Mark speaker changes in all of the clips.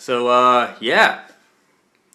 Speaker 1: Yeah,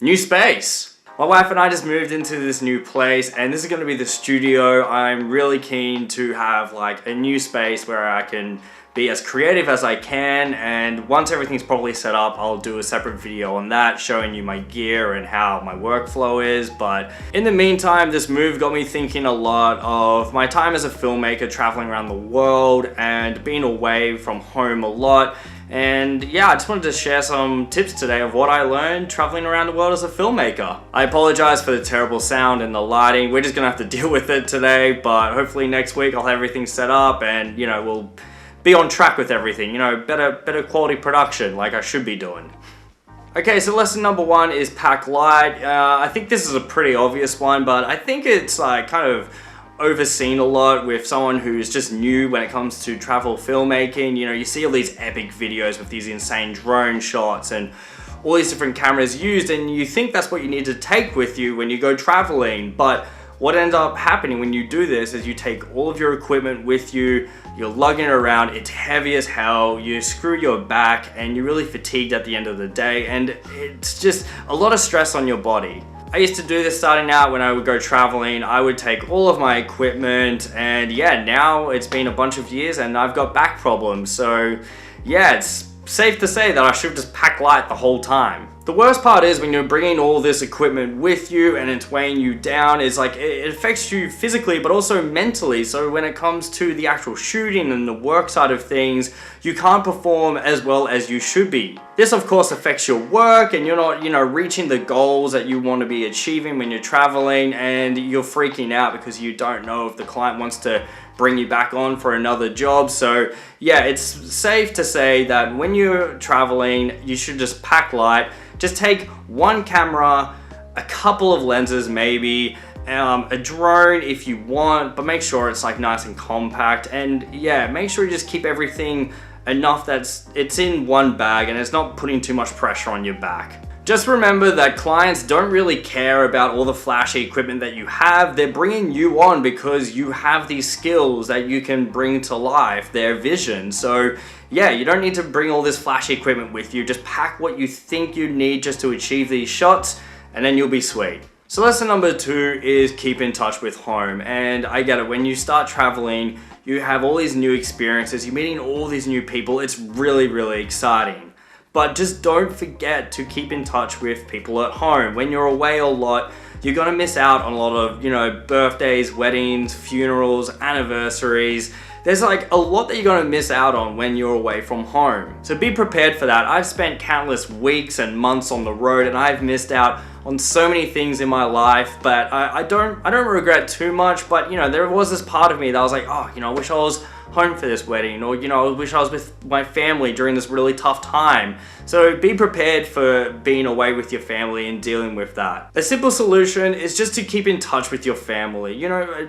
Speaker 1: new space. My wife and I just moved into this new place, and this is going to be the studio. I'm really keen to have like a new space where I can be as creative as I can, and once everything's properly set up, I'll do a separate video on that, showing you my gear and how my workflow is. But in the meantime, this move got me thinking a lot of my time as a filmmaker, traveling around the world and being away from home a lot. And yeah, I just wanted to share some tips today of what I learned traveling around the world as a filmmaker. I apologize for the terrible sound and the lighting. We're just gonna have to deal with it today, but hopefully next week I'll have everything set up and we'll be on track with everything, better quality production like I should be doing. Okay, so lesson number one is pack light. I think this is a pretty obvious one, but I think it's like kind of overseen a lot with someone who's just new when it comes to travel filmmaking. You see all these epic videos with these insane drone shots and all these different cameras used, and you think that's what you need to take with you when you go traveling. But what ends up happening when you do this is you take all of your equipment with you, you're lugging it around, it's heavy as hell, you screw your back, and you're really fatigued at the end of the day, and it's just a lot of stress on your body. I used to do this starting out when I would go traveling. I would take all of my equipment, and yeah, now it's been a bunch of years and I've got back problems. So yeah, it's safe to say that I should just pack light the whole time. The worst part is when you're bringing all this equipment with you and it's weighing you down, is like it affects you physically but also mentally. So when it comes to the actual shooting and the work side of things, you can't perform as well as you should be. This of course affects your work, and you're not reaching the goals that you want to be achieving when you're traveling, and you're freaking out because you don't know if the client wants to bring you back on for another job. So yeah, it's safe to say that when you're traveling, you should just pack light. Just take one camera, a couple of lenses maybe, a drone if you want, but make sure it's like nice and compact. And yeah, make sure you just keep everything enough that it's in one bag and it's not putting too much pressure on your back. Just remember that clients don't really care about all the flashy equipment that you have. They're bringing you on because you have these skills that you can bring to life, their vision. So yeah, you don't need to bring all this flashy equipment with you. Just pack what you think you need just to achieve these shots, and then you'll be sweet. So lesson number two is keep in touch with home. And I get it, when you start traveling, you have all these new experiences, you're meeting all these new people. It's really, really exciting. But just don't forget to keep in touch with people at home. When you're away a lot, you're gonna miss out on a lot of, birthdays, weddings, funerals, anniversaries. There's like a lot that you're gonna miss out on when you're away from home. So be prepared for that. I've spent countless weeks and months on the road, and I've missed out on so many things in my life, but I don't regret too much. But there was this part of me that was like, oh, I wish I was home for this wedding, or I wish I was with my family during this really tough time. So be prepared for being away with your family and dealing with that. A simple solution is just to keep in touch with your family.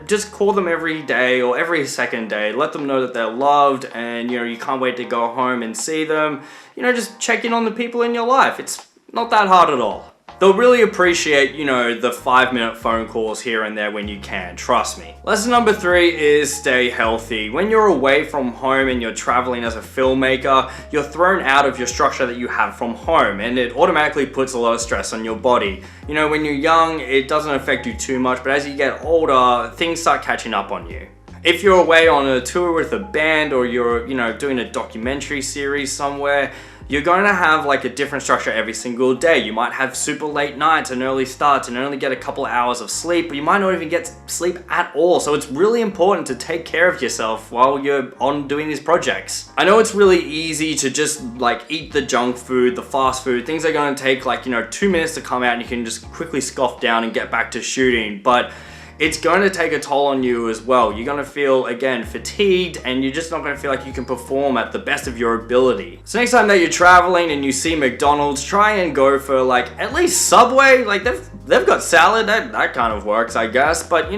Speaker 1: Just call them every day or every second day. Let them know that they're loved, and you can't wait to go home and see them. Just check in on the people in your life. It's not that hard at all. They'll really appreciate, the 5-minute phone calls here and there when you can, trust me. Lesson number three is stay healthy. When you're away from home and you're traveling as a filmmaker, you're thrown out of your structure that you have from home, and it automatically puts a lot of stress on your body. When you're young, it doesn't affect you too much, but as you get older, things start catching up on you. If you're away on a tour with a band, or you're, doing a documentary series somewhere, you're going to have like a different structure every single day. You might have super late nights and early starts and only get a couple hours of sleep, but you might not even get sleep at all. So it's really important to take care of yourself while you're on doing these projects. I know it's really easy to just like eat the junk food, the fast food, things are going to take like, 2 minutes to come out, and you can just quickly scoff down and get back to shooting. But it's going to take a toll on you as well. You're going to feel, again, fatigued, and you're just not going to feel like you can perform at the best of your ability. So next time that you're traveling and you see McDonald's, try and go for like at least Subway. Like they've got salad, that kind of works, I guess. But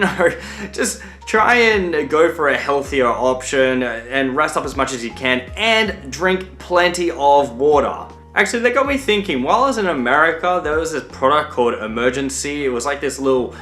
Speaker 1: just try and go for a healthier option and rest up as much as you can, and drink plenty of water. Actually, that got me thinking, while I was in America, there was this product called Emergency. It was like this little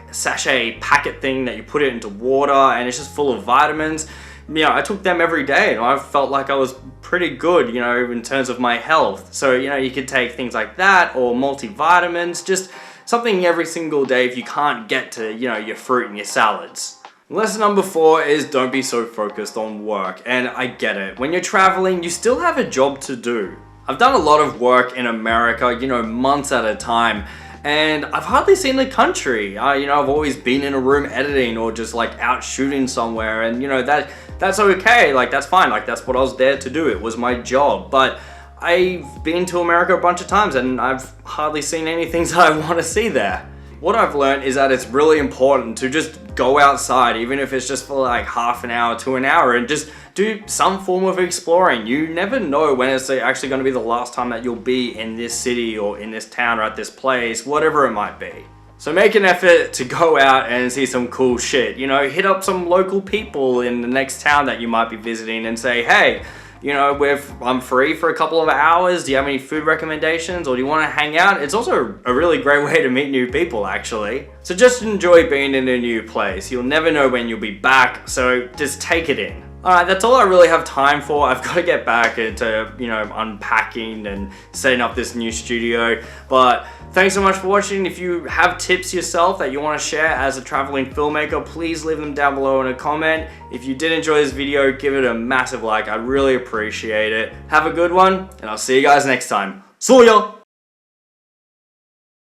Speaker 1: sachet packet thing that you put it into water, and it's just full of vitamins. I took them every day and I felt like I was pretty good, in terms of my health. So, you could take things like that or multivitamins, just something every single day if you can't get to, your fruit and your salads. Lesson number 4 is don't be so focused on work. And I get it. When you're traveling, you still have a job to do. I've done a lot of work in America, months at a time. And I've hardly seen the country. I've always been in a room editing or just like out shooting somewhere. And that's okay. Like, that's fine. Like, that's what I was there to do. It was my job. But I've been to America a bunch of times and I've hardly seen anything that I want to see there. What I've learned is that it's really important to just go outside, even if it's just for like half an hour to an hour, and just do some form of exploring. You never know when it's actually going to be the last time that you'll be in this city or in this town or at this place, whatever it might be. So make an effort to go out and see some cool shit. Hit up some local people in the next town that you might be visiting and say, hey, I'm free for a couple of hours. Do you have any food recommendations or do you want to hang out? It's also a really great way to meet new people, actually. So just enjoy being in a new place. You'll never know when you'll be back, so just take it in. Alright, that's all I really have time for. I've got to get back into, unpacking and setting up this new studio. But thanks so much for watching. If you have tips yourself that you want to share as a traveling filmmaker, please leave them down below in a comment. If you did enjoy this video, give it a massive like. I really appreciate it. Have a good one, and I'll see you guys next time. See ya!